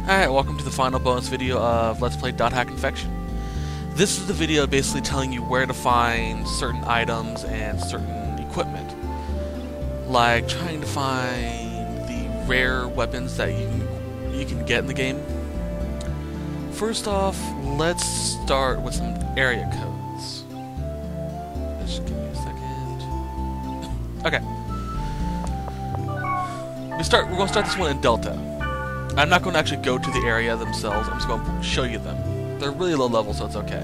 Alright, welcome to the final bonus video of Let's Play Hack Infection. This is the video basically telling you where to find certain items and certain equipment. Like trying to find the rare weapons that you can get in the game. First off, let's start with some area codes. Just give me a second. Okay. We're going to start this one in Delta. I'm not going to actually go to the area themselves, I'm just going to show you them. They're really low level, so it's okay.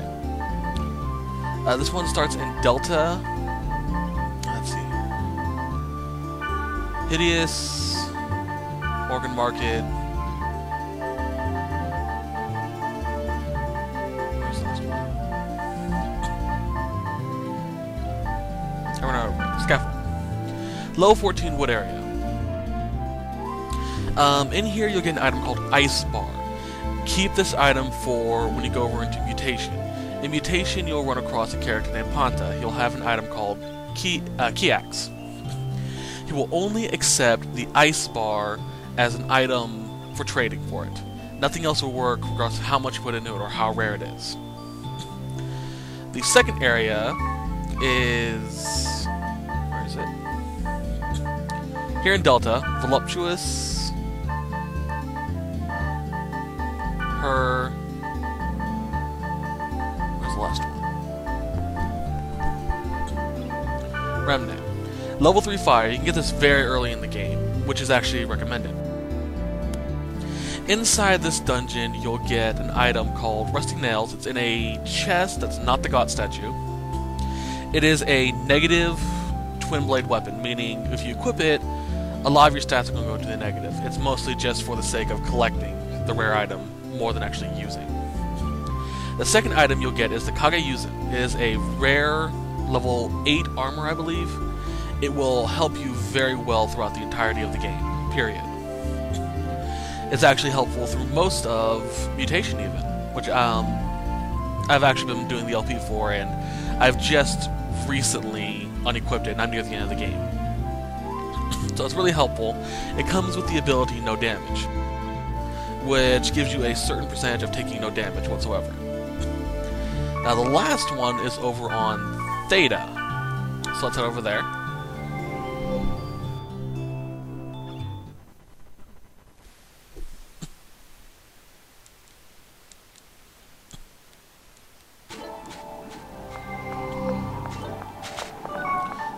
This one starts in Delta. Let's see. Hideous, Organ Market. Where's the last one? Scaffold. Low 14 wood area. In here you'll get an item called Ice Bar. Keep this item for when you go over into Mutation. In Mutation you'll run across a character named Panta. He'll have an item called Key Axe. He will only accept the Ice Bar as an item for trading for it. Nothing else will work regardless of how much you put into it or how rare it is. The second area is... where is it? Here in Delta, Voluptuous... Where's the last one? Remnant. Level 3 fire. You can get this very early in the game, which is actually recommended. Inside this dungeon, you'll get an item called Rusty Nails. It's in a chest that's not the god statue. It is a negative twin blade weapon, meaning if you equip it, a lot of your stats are going to go to the negative. It's mostly just for the sake of collecting the rare item more than actually using. The second item you'll get is the Kageyuzen. It is a rare level 8 armor, I believe. It will help you very well throughout the entirety of the game, period. It's actually helpful through most of Mutation even, which I've actually been doing the LP for, and I've just recently unequipped it, and I'm near the end of the game. So it's really helpful. It comes with the ability No Damage, which gives you a certain percentage of taking no damage whatsoever. Now the last one is over on Theta. So let's head over there.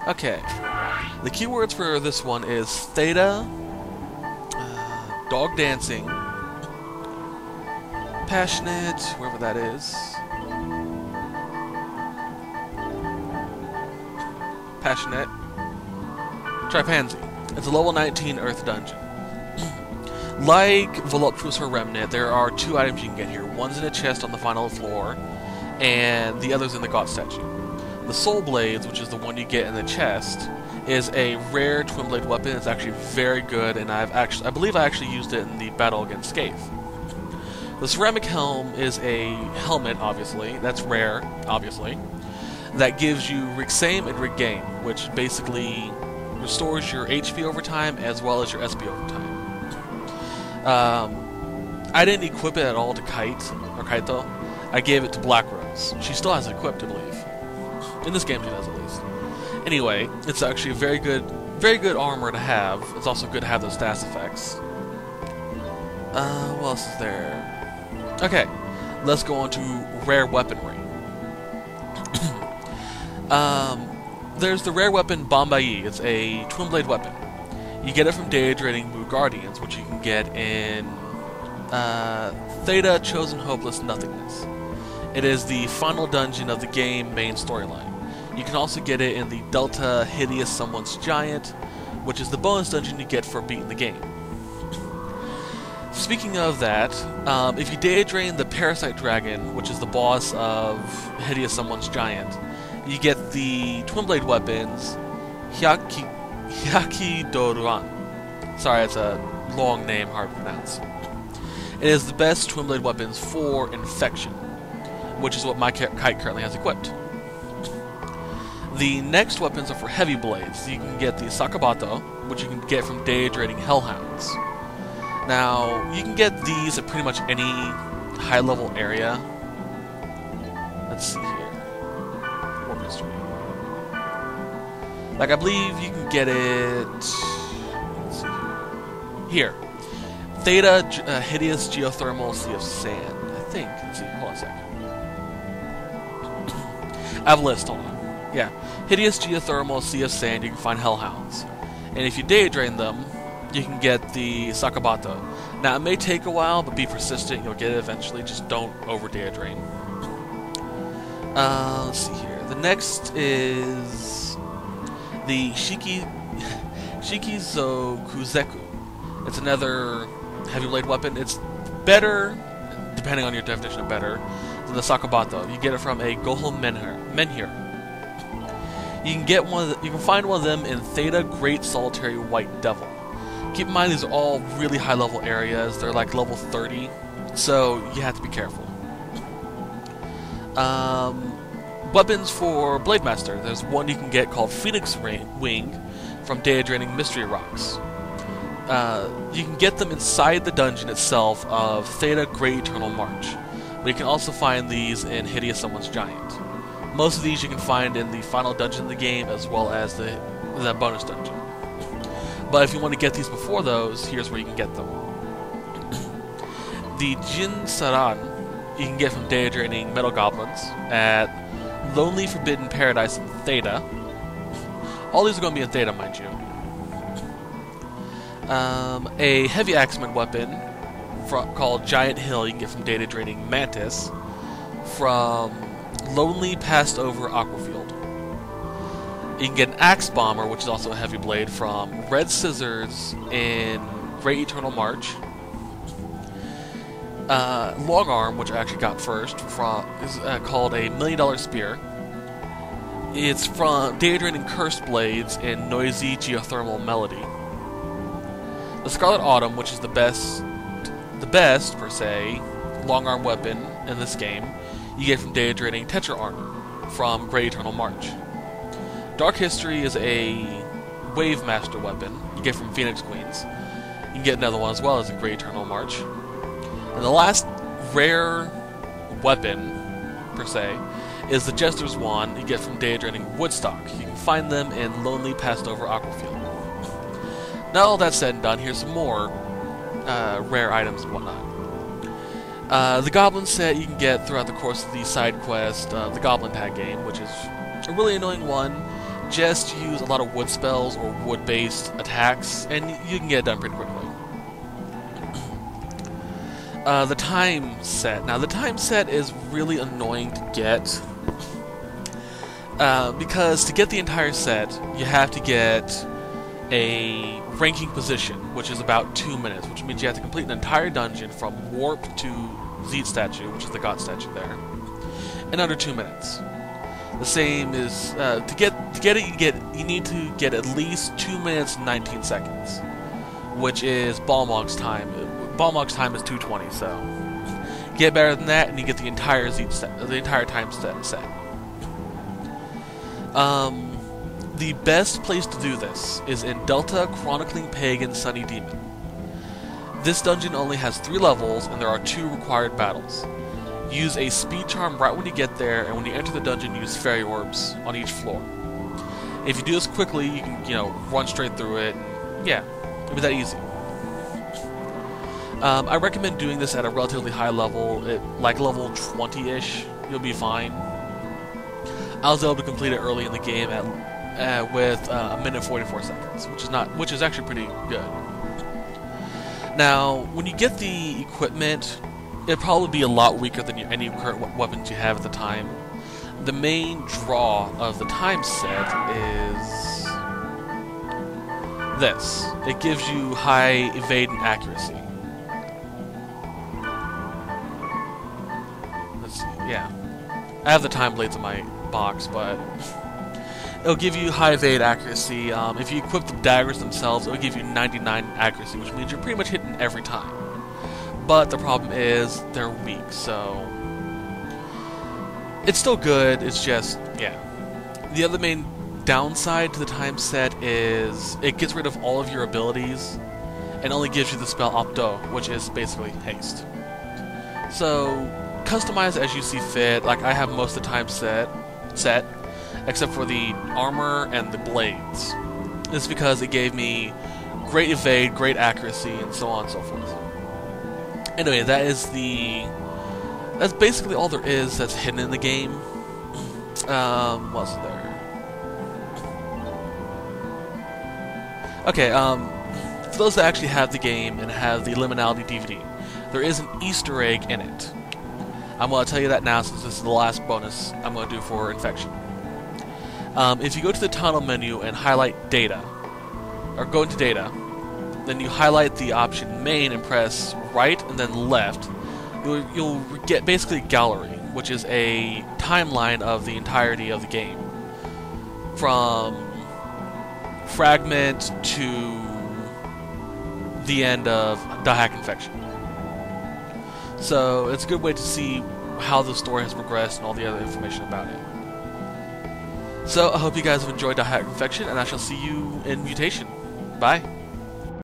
Okay. The keywords for this one is Theta, Dog Dancing, Passionate, wherever that is. Passionate. Try Pansy. It's a level 19 Earth dungeon. Like Voluptuous or Remnant, there are two items you can get here. One's in a chest on the final floor, and the other's in the god statue. The Soul Blades, which is the one you get in the chest, is a rare twin blade weapon. It's actually very good, and I believe I actually used it in the battle against Scathe. The Ceramic Helm is a helmet, obviously, that's rare, obviously, that gives you Rixame and Regain, which basically restores your HP over time as well as your SP over time. I didn't equip it at all to Kaito. I gave it to Black Rose. She still has it equipped, I believe. In this game she does, at least. Anyway, it's actually a very good armor to have. It's also good to have those status effects. What else is there? Okay, let's go on to rare weaponry. There's the rare weapon Bombayi. It's a twin blade weapon. You get it from Daydreaming Moon Guardians, which you can get in Theta Chosen Hopeless Nothingness. It is the final dungeon of the game main storyline. You can also get it in the Delta Hideous Someone's Giant, which is the bonus dungeon you get for beating the game. Speaking of that, if you Daedrain the Parasite Dragon, which is the boss of Hideous Someone's Giant, you get the twin blade weapons Hyaki Doruan. Sorry, it's a long name, hard to pronounce. It is the best twin blade weapons for Infection, which is what my kite currently has equipped. The next weapons are for heavy blades. You can get the Sakabato, which you can get from Daedraining Hellhounds. Now, you can get these at pretty much any high-level area. Let's see here. Warp history. Like, I believe you can get it... Let's see here. Theta, Hideous Geothermal Sea of Sand. I think. Let's see. Hold on a second. I have a list. Hold on. Yeah. Hideous Geothermal Sea of Sand, you can find Hellhounds. And if you data drain them, you can get the Sakabato. Now, it may take a while, but be persistent. You'll get it eventually. Just don't over data drain. Let's see here. The next is the Shikizokuzeku. It's another heavy blade weapon. It's better, depending on your definition of better, than the Sakabato. You get it from a Gohel Menhir. You can get one. You can find one of them in Theta Great Solitary White Devil. Keep in mind these are all really high-level areas. They're like level 30, so you have to be careful. Weapons for Blademaster. There's one you can get called Phoenix Wing from data draining mystery rocks. You can get them inside the dungeon itself of Theta Great Eternal March, but you can also find these in Hideous Someone's Giant. Most of these you can find in the final dungeon of the game, as well as the bonus dungeon. But if you want to get these before those, here's where you can get them. The Jin Saran you can get from data draining metal goblins at Lonely Forbidden Paradise in Theta. All these are going to be in Theta, mind you. A heavy axeman weapon called Giant Hill you can get from data draining Mantis from Lonely Passed Over Aquafield. You can get an Axe Bomber, which is also a heavy blade, from Red Scissors in Great Eternal March. Long Arm, which I actually got first, is called a $1 Million Spear. It's from data draining Cursed Blades in Noisy Geothermal Melody. The Scarlet Autumn, which is the best per se, long arm weapon in this game, you get from data draining Tetra Armor from Great Eternal March. Dark History is a Wave Master weapon you get from Phoenix Queens. You can get another one as well as a Great Eternal March. And the last rare weapon, per se, is the Jester's Wand you get from data draining Woodstock. You can find them in Lonely Passed Over Aquafield. Now all that said and done, here's some more rare items and whatnot. The Goblin set you can get throughout the course of the side quest, the Goblin Tag game, which is a really annoying one. Just use a lot of wood spells or wood-based attacks, and you can get it done pretty quickly. The time set. Now, the time set is really annoying to get, because to get the entire set, you have to get a ranking position, which is about 2 minutes, which means you have to complete an entire dungeon from Warp to Zeet statue, which is the god statue there, in under 2 minutes. The same is to get it. You need to get at least 2 minutes and 19 seconds, which is Balmog's time. Balmog's time is 2:20, so get better than that, and you get the entire time set. The best place to do this is in Delta Chronicling Pagan Sunny Demon. This dungeon only has 3 levels, and there are 2 required battles. Use a speed charm right when you get there, and when you enter the dungeon, use fairy orbs on each floor. If you do this quickly, you can, run straight through it. And, yeah, it'll be that easy. I recommend doing this at a relatively high level, like level 20-ish. You'll be fine. I was able to complete it early in the game with 1 minute 44 seconds, which is actually pretty good. Now, when you get the equipment, it'll probably be a lot weaker than any current weapons you have at the time. The main draw of the time set is this. It gives you high evade and accuracy. Let's see, yeah. I have the time blades in my box, but it'll give you high evade accuracy. If you equip the daggers themselves, it'll give you 99 accuracy, which means you're pretty much hitting every time. But the problem is, they're weak, so it's still good, it's just, yeah. The other main downside to the time set is it gets rid of all of your abilities and only gives you the spell Opto, which is basically haste. So, customize as you see fit. Like, I have most of the time set, except for the armor and the blades. This is because it gave me great evade, great accuracy, and so on and so forth. Anyway, that's basically all there is that's hidden in the game. What else is there? Okay, for those that actually have the game and have the Liminality DVD, there is an Easter egg in it. I'm going to tell you that now since this is the last bonus I'm going to do for Infection. If you go to the title menu and highlight Data, or go into Data, then you highlight the option Main and press right and then left, you'll get basically Gallery, which is a timeline of the entirety of the game. From Fragment to the end of the Hack Infection. So it's a good way to see how the story has progressed and all the other information about it. So I hope you guys have enjoyed the Hack Infection, and I shall see you in Mutation. Bye.